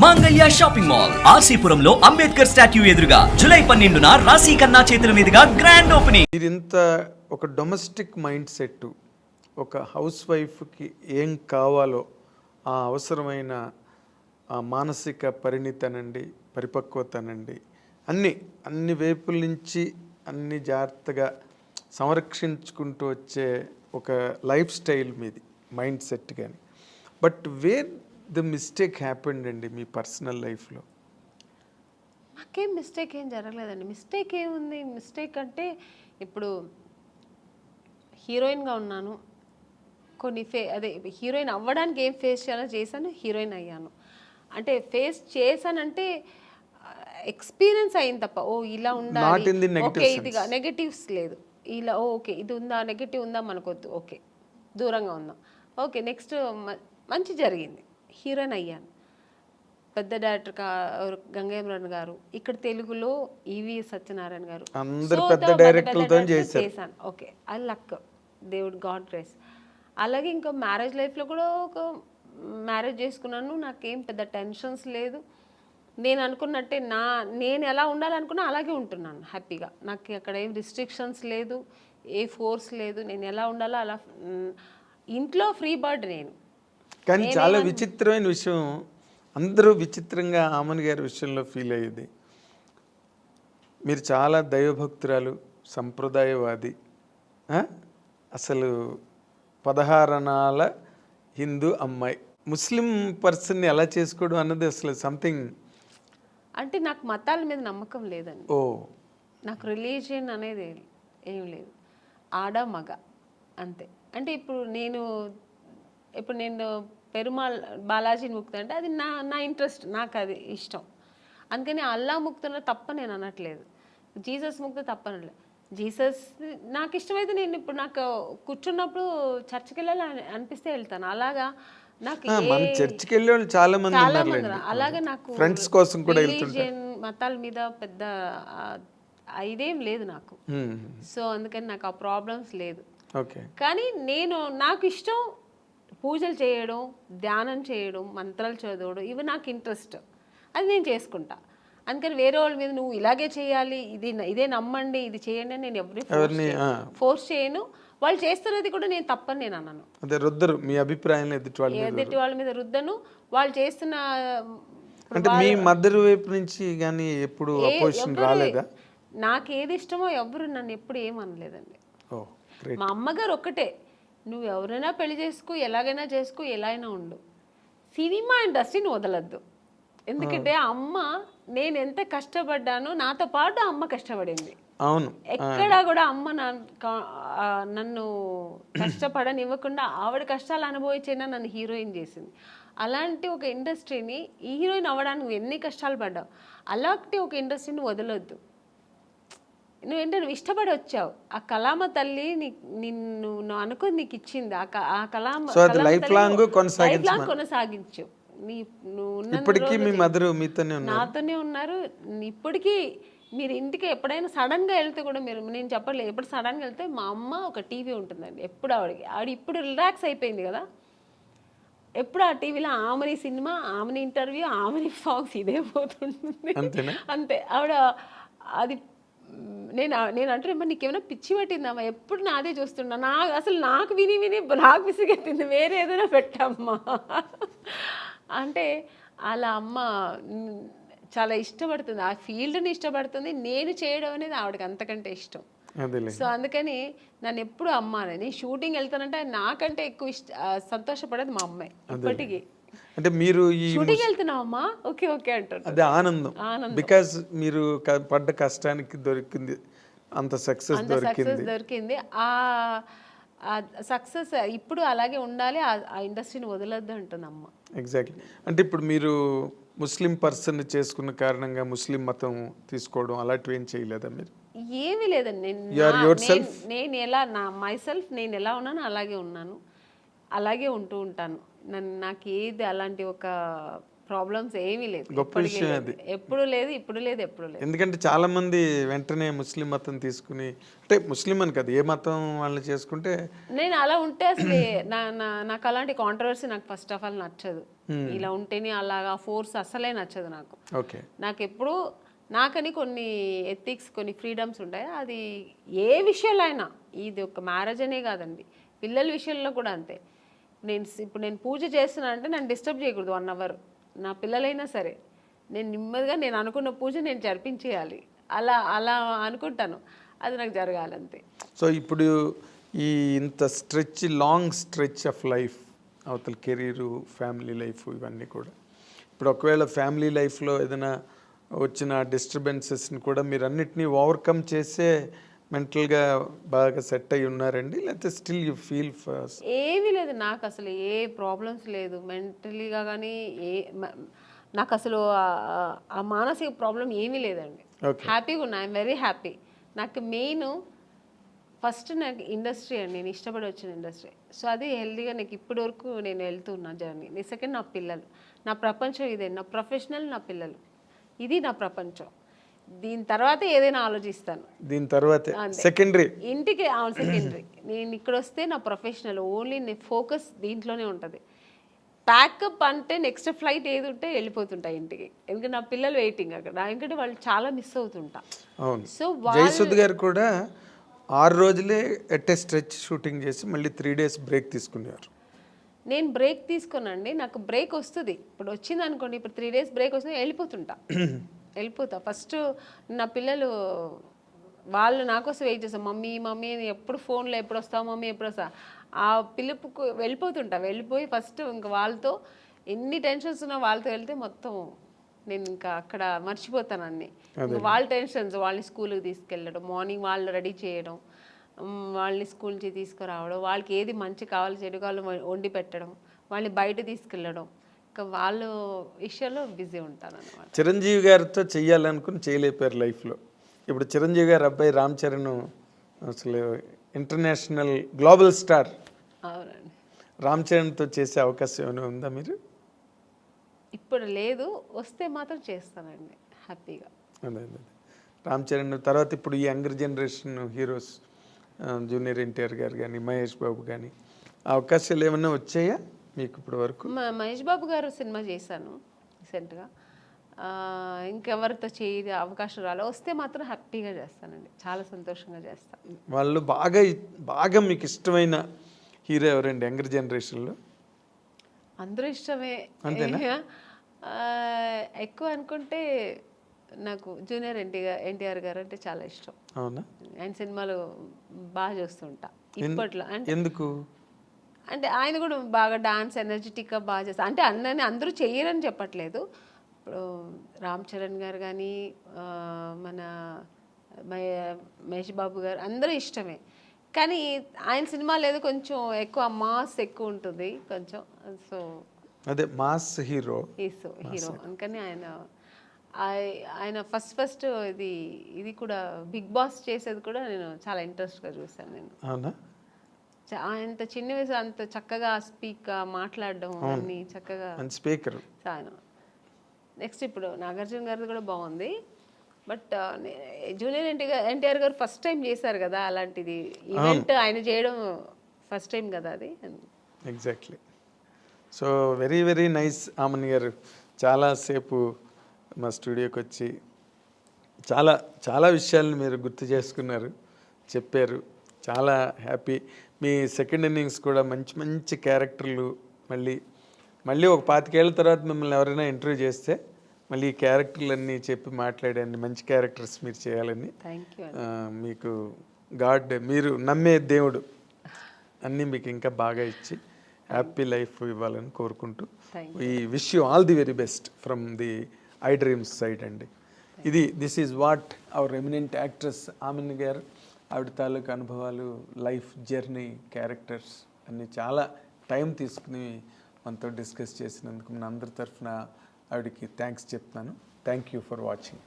మాంగళ్య shopping mall ఆర్సీపురంలో Ambedkar statue ఎదురుగా July 12న రాశి ఖన్నా చేతుల మీదుగా గ్రాండ్ ఓపెనింగ్. ఇదంత ఒక డొమెస్టిక్ మైండ్ సెట్, ఒక హౌస్ వైఫ్కి ఏం కావాలో ఆ అవసరమైన ఆ మానసిక పరిణితనండి, పరిపక్వతనండి, అన్ని వైపుల నుంచి అన్ని జాగ్రత్తగా సంరక్షించుకుంటూ వచ్చే ఒక లైఫ్ స్టైల్ మీది, మైండ్ సెట్. కానీ but where the mistake happened అండి మీ పర్సనల్ లైఫ్లో? నాకేం మిస్టేక్ ఏం జరగలేదండి. మిస్టేక్ ఏముంది? మిస్టేక్ అంటే ఇప్పుడు హీరోయిన్గా ఉన్నాను, కొన్ని అదే హీరోయిన్ అవ్వడానికి ఏం ఫేస్ చేయాలో చేశాను, హీరోయిన్ అయ్యాను. అంటే ఫేస్ చేశానంటే ఎక్స్పీరియన్స్ అయింది తప్ప ఓ ఇలా ఉండాలి, ఓకే ఇదిగా నెగటివ్స్ లేదు, ఇలా ఓకే ఇది ఉందా, నెగటివ్ ఉందా మనకొద్దు, ఓకే దూరంగా ఉందాం, ఓకే నెక్స్ట్ మంచి జరిగింది, హీరోయిన్ అయ్యాను. పెద్ద డైరెక్టర్ గంగేమ్రన్ గారు, ఇక్కడ తెలుగులో ఈవి సత్యనారాయణ గారు, చేశాను. ఓకే ఐ లక్, దేవుడ్ గాడ్ గ్రేస్. అలాగే ఇంకా మ్యారేజ్ లైఫ్లో కూడా ఒక మ్యారేజ్ చేసుకున్నాను, నాకేం పెద్ద టెన్షన్స్ లేదు. నేను అనుకున్నట్టే నేను ఎలా ఉండాలనుకున్నా అలాగే ఉంటున్నాను హ్యాపీగా. నాకు అక్కడ ఏం రిస్ట్రిక్షన్స్ లేదు, ఏ ఫోర్స్ లేదు, నేను ఎలా ఉండాలో అలా. ఇంట్లో ఫ్రీ బర్డ్ నేను. కానీ చాలా విచిత్రమైన విషయం, అందరూ విచిత్రంగా ఆమన్ గారి విషయంలో ఫీల్ అయ్యేది, మీరు చాలా దైవభక్తురాలు, సంప్రదాయవాది, అసలు 16 అణాల హిందూ అమ్మాయి, ముస్లిం పర్సన్ని ఎలా చేసుకోవడం అన్నది అసలు సంథింగ్. అంటే నాకు మతాల మీద నమ్మకం లేదండి. నాకు రిలీజియన్ అనేది ఏం లేదు, ఆడ మగ అంతే. అంటే ఇప్పుడు నేను పెరుమాళ్ బాలాజీని ముక్తా అది నా ఇంట్రెస్ట్, నాకు అది ఇష్టం. అందుకని అల్లా ముక్తున్న తప్ప నేను అనట్లేదు, జీసస్ ముక్త తప్ప అనట్లేదు. జీసస్ నాకు ఇష్టమైతే నేను ఇప్పుడు నాకు కూర్చున్నప్పుడు చర్చికి వెళ్ళాలి అనిపిస్తే వెళ్తాను. అలాగా నాకు చర్చికి వెళ్ళే వాళ్ళు చాలా మంది అలాగే నాకు ఫ్రెండ్స్ కోసం కూడా రిలీజియన్ మతాల మీద పెద్ద ఇదేం లేదు నాకు. సో అందుకని నాకు ఆ ప్రాబ్లమ్స్ లేదు. కానీ నాకు ఇష్టం పూజలు చేయడం, ధ్యానం చేయడం, మంత్రాలు చదవడం, ఇవి నాకు ఇంట్రెస్ట్, అది నేను చేసుకుంటా. అందుకని వేరే వాళ్ళ మీద నువ్వు ఇలాగే చేయాలి, ఇదే నమ్మండి, ఇది చేయండి అని నేను ఎవరిని ఫోర్స్ చేయను. వాళ్ళు చేస్తున్నది కూడా నేను తప్పని నేను అన్నాను. అదే రుద్దరు మీ అభిప్రాయం ఎదుటి వాళ్ళ మీద రుద్దను. వాళ్ళు చేస్తున్న అంటే మీ మదర్ వైపు నుంచి కానీ ఎప్పుడు అపోజిషన్ రాలేదా? నాకు ఏది ఇష్టమో ఎవరు నన్ను ఎప్పుడు ఏమనలేదండి. మా అమ్మగారు ఒక్కటే, నువ్వు ఎవరైనా పెళ్లి చేసుకో, ఎలాగైనా చేసుకో, ఎలా అయినా ఉండు, సినిమా ఇండస్ట్రీని వదలద్దు. ఎందుకంటే అమ్మ నేను ఎంత కష్టపడ్డానో నాతో పాటు అమ్మ కష్టపడింది. అవును, ఎక్కడా కూడా అమ్మ నన్ను కష్టపడనివ్వకుండా ఆవిడ కష్టాలు అనుభవించైనా నన్ను హీరోయిన్ చేసింది. అలాంటి ఒక ఇండస్ట్రీని, ఈ హీరోయిన్ అవ్వడానికి నువ్వు ఎన్ని కష్టాలు పడ్డావు, అలాంటి ఒక ఇండస్ట్రీని వదలొద్దు. నువ్వు ఇష్టపడి వచ్చావు, ఆ కళామ తల్లి నువ్వు అనుకుని నీకు ఇచ్చింది, ఆ కళామ లైఫ్ లాంగ్ కొనసాగించు. ఇప్పటికీ మీ మదర్ నాతోనే ఉన్నారు. ఇప్పటికీ మీరు ఇంటికి ఎప్పుడైనా సడన్గా వెళ్తే కూడా నేను చెప్పలేదు, ఎప్పుడు సడన్గా వెళ్తే మా అమ్మ ఒక టీవీ ఉంటుందండి ఎప్పుడు ఆవిడ ఇప్పుడు రిలాక్స్ అయిపోయింది కదా, ఎప్పుడు ఆ టీవీలో ఆమెని సినిమా, ఆమెని ఇంటర్వ్యూ, ఆమెని సాంగ్స్ ఇదే పోతుంటుంది అంతే. ఆవిడ అది నేను అంటే నీకేమైనా పిచ్చి పట్టిందమ్మా, ఎప్పుడు నాదే చూస్తున్నా, అసలు నాకు విని నాకు విసిగెత్తింది, వేరే ఏదైనా పెట్టమ్మా అంటే. అలా అమ్మ చాలా ఇష్టపడుతుంది, ఆ ఫీల్డ్ని ఇష్టపడుతుంది, నేను చేయడం అనేది ఆవిడకి అంతకంటే ఇష్టం. సో అందుకని నన్ను ఎప్పుడు అమ్మ నేను షూటింగ్ వెళ్తానంటే నాకంటే ఎక్కువ సంతోషపడేది మా అమ్మాయి. ఇప్పటికీ అంటే మీరు షూటింగ్ వెళ్తున్నావమ్మా, ఓకే ఓకే అంటారు, అదే ఆనందం. బికాస్ మీరు పడ్డ కష్టానికి దొరికింది అంత సక్సెస్ దొరికింది. ఆ సక్సెస్ ఇప్పుడు అలాగే ఉండాలి, ఆ ఇండస్ట్రీని వదలొద్దు అంటుంది అమ్మ. ఎగ్జాక్ట్లీ. అంటే ఇప్పుడు మీరు ముస్లిం పర్సన్ చేసుకున్న కారణంగా ముస్లిం మతం తీసుకోవడం అలాంటివి ఏం చేయలేదా మీరు? ఏమీ లేదండి. నేను ఎలా నేను ఎలా ఉన్నానో అలాగే ఉన్నాను, అలాగే ఉంటూ ఉంటాను. నాకు ఏది అలాంటి ఒక ప్రాబ్లమ్స్ ఏమీ లేదు, ఎప్పుడు లేదు, ఇప్పుడు లేదు, ఎప్పుడు లేదు. ఎందుకంటే చాలా మంది వెంటనే ముస్లిం మతం తీసుకుని, అంటే ముస్లిం అని కాదు ఏ మతం వాళ్ళని చేసుకుంటే, నేను అలా ఉంటే అసలు నాకు అలాంటి కాంట్రవర్సీ నాకు ఫస్ట్ ఆఫ్ ఆల్ నచ్చదు. ఇలా ఉంటేనే అలాగా ఫోర్స్ అస్సలే నచ్చదు నాకు. ఓకే. నాకు ఎప్పుడు నాకని కొన్ని ఎథిక్స్, కొన్ని ఫ్రీడమ్స్ ఉంటాయి. అది ఏ విషయంలో అయినా, ఇది ఒక మ్యారేజ్ అనే కాదండి, పిల్లల విషయంలో కూడా అంతే. ఇప్పుడు నేను పూజ చేస్తున్నా అంటే నన్ను డిస్టర్బ్ చేయకూడదు 1 అవర్. నా పిల్లలైనా సరే నేను నెమ్మదిగా నేను అనుకున్న పూజ నేను జరిపించేయాలి. అలా అలా అనుకుంటాను, అది నాకు జరగాలంతే. సో ఇప్పుడు ఈ ఇంత లాంగ్ స్ట్రెచ్ ఆఫ్ లైఫ్, అవతల కెరీరు, ఫ్యామిలీ లైఫ్, ఇవన్నీ కూడా ఇప్పుడు ఒకవేళ ఫ్యామిలీ లైఫ్లో ఏదైనా వచ్చిన డిస్టర్బెన్సెస్ని కూడా మీరు అన్నిటినీ ఓవర్కమ్ చేసే మెంటల్గా బాగా సెట్ అయి ఉన్నారండి, లేకపోతే స్టిల్ యూ ఫీల్ ఫస్ట్? ఏమీ లేదు, నాకు అసలు ఏ ప్రాబ్లమ్స్ లేదు మెంటలీగా కానీ, నాకు అసలు ఆ మానసిక ప్రాబ్లం ఏమీ లేదండి. హ్యాపీగా ఉన్నా, ఐఎమ్ వెరీ హ్యాపీ. నాకు మెయిన్ ఫస్ట్ నాకు ఇండస్ట్రీ అండి, నేను ఇష్టపడి వచ్చిన ఇండస్ట్రీ. సో అది హెల్తీగా నాకు ఇప్పటి వరకు నేను వెళ్తున్నా జర్నీ. సెకండ్ నా పిల్లలు, నా ప్రపంచం ఇదే, నా ప్రొఫెషనల్, నా పిల్లలు, ఇది నా ప్రపంచం. దీని తర్వాత ఏదైనా ఆలోచిస్తాను, దీని తర్వాత సెకండరీ ఇంటికి సెకండరీ. నేను ఇక్కడ వస్తే నా ప్రొఫెషనల్ ఓన్లీ, ఫోకస్ దీంట్లోనే ఉంటుంది. ప్యాకప్ అంటే నెక్స్ట్ ఫ్లైట్ ఏది ఉంటే వెళ్ళిపోతుంటా ఇంటికి, ఎందుకంటే నా పిల్లలు వెయిటింగ్ అక్కడ, ఎందుకంటే వాళ్ళు చాలా మిస్ అవుతుంటా. అవును. సో జయసుద్ గారు కూడా 6 రోజులే ఎట్ ఏ స్ట్రెచ్ షూటింగ్ చేసి మళ్ళీ 3 days బ్రేక్ తీసుకునేవారు. నేను బ్రేక్ తీసుకోనండి, నాకు బ్రేక్ వస్తుంది. ఇప్పుడు వచ్చింది అనుకోండి, ఇప్పుడు 3 days బ్రేక్ వస్తుంది, వెళ్ళిపోతా. ఫస్ట్ నా పిల్లలు వాళ్ళు నా కోసం వెయిట్ చేస్తాను, మమ్మీ మమ్మీ ఎప్పుడు ఫోన్లో ఎప్పుడు వస్తావు మమ్మీ ఎప్పుడు వస్తా, ఆ పిలుపుకు వెళ్ళిపోయి ఫస్ట్ ఇంకా వాళ్ళతో ఎన్ని టెన్షన్స్ ఉన్నా వాళ్ళతో వెళ్తే మొత్తం నేను ఇంకా అక్కడ మర్చిపోతాను అన్ని. వాళ్ళ టెన్షన్స్, వాళ్ళని స్కూల్కి తీసుకెళ్ళడం, మార్నింగ్ వాళ్ళు రెడీ చేయడం, వాళ్ళని స్కూల్ నుంచి తీసుకురావడం, వాళ్ళకి ఏది మంచి కావాలి చెడు కావాలి వండి పెట్టడం, వాళ్ళని బయట తీసుకెళ్ళడం, ఇంకా వాళ్ళ విషయంలో బిజీ ఉంటాను అన్నమాట. చిరంజీవి గారితో చెయ్యాలనుకుని చేయలేపారు లైఫ్లో. ఇప్పుడు చిరంజీవి గారు అబ్బాయి రామ్ చరణ్ అసలు ఇంటర్నేషనల్ గ్లోబల్ స్టార్. అవునండి. రామ్ చరణ్తో చేసే అవకాశం ఏమైనా ఉందా మీరు? ఇప్పుడు లేదు, వస్తే మాత్రం చేస్తానండి హ్యాపీగా. అదే రామ్ చరణ్ తర్వాత ఇప్పుడు ఈ younger generation heroes junior NTR గారు కానీ, మహేష్ బాబు కానీ, అవకాశాలు ఏమైనా వచ్చాయా మీకు ఇప్పుడు వరకు? మహేష్ బాబు గారు సినిమా చేశాను రీసెంట్గా, ఇంకెవరితో అవకాశం రాలే, వస్తే మాత్రం హ్యాపీగా చేస్తానండి, చాలా సంతోషంగా చేస్తాను. వాళ్ళు బాగా మీకు ఇష్టమైన హీరో ఎవరండి యంగర్ జనరేషన్లో? అందరూ ఇష్టమే, ఎక్కువ అనుకుంటే నాకు జూనియర్ ఎన్టీఆర్ గారు అంటే చాలా ఇష్టం. అవునా? ఆయన సినిమాలు బాగా చూస్తుంటా ఇప్పట్లో. అంటే ఎందుకు అంటే ఆయన కూడా బాగా డాన్స్ ఎనర్జెటిక్గా బాగా చేస్తారు. అంటే అందరూ చెయ్యరని చెప్పట్లేదు, ఇప్పుడు రామ్ చరణ్ గారు కానీ, మన మహేష్ బాబు గారు అందరూ ఇష్టమే, కానీ ఆయన సినిమాలు ఏదో కొంచెం ఎక్కువ మాస్ ఎక్కువ ఉంటుంది కొంచెం. సో అదే మాస్ హీరో అందుకని ఆయన ఫస్ట్ ఇది కూడా బిగ్ బాస్ చేసేది కూడా నేను చాలా ఇంట్రెస్ట్గా చూసాను. నేను అవునా? అంత చిన్న వయసు అంత చక్కగా మాట్లాడడం అన్ని చక్కగా స్పీకర్. నెక్స్ట్ ఇప్పుడు నాగార్జున గారిది కూడా బాగుంది, బట్ జూనియర్ ఎన్టీఆర్ గారు ఫస్ట్ టైం చేశారు కదా అలాంటిది ఈవెంట్, ఆయన చేయడం ఫస్ట్ టైం కదా అది. Exactly. So very very nice Amman గారు, చాలాసేపు మా స్టూడియోకి వచ్చి చాలా విషయాలను మీరు గుర్తు చేసుకున్నారు, చెప్పారు. చాలా హ్యాపీ. మీ సెకండ్ ఇన్నింగ్స్ కూడా మంచి క్యారెక్టర్లు, మళ్ళీ ఒక 25 ఏళ్ళ తర్వాత మిమ్మల్ని ఎవరైనా ఇంటర్వ్యూ చేస్తే మళ్ళీ ఈ క్యారెక్టర్లన్నీ చెప్పి మాట్లాడండి, మంచి క్యారెక్టర్స్ మీరు చేయాలని. మీకు మీరు నమ్మే దేవుడు అన్నీ మీకు ఇంకా బాగా ఇచ్చి హ్యాపీ లైఫ్ ఇవ్వాలని కోరుకుంటూ we wish you all the very best from the I dreams side అండి. This is what our eminent actress Aamani గారు, ఆవిడ తాలూకు అనుభవాలు, లైఫ్ జర్నీ, క్యారెక్టర్స్ అన్నీ చాలా టైం తీసుకుని మనతో డిస్కస్ చేసినందుకు మన అందరి తరఫున ఆవిడకి థ్యాంక్స్ చెప్తున్నాను. Thank you for watching.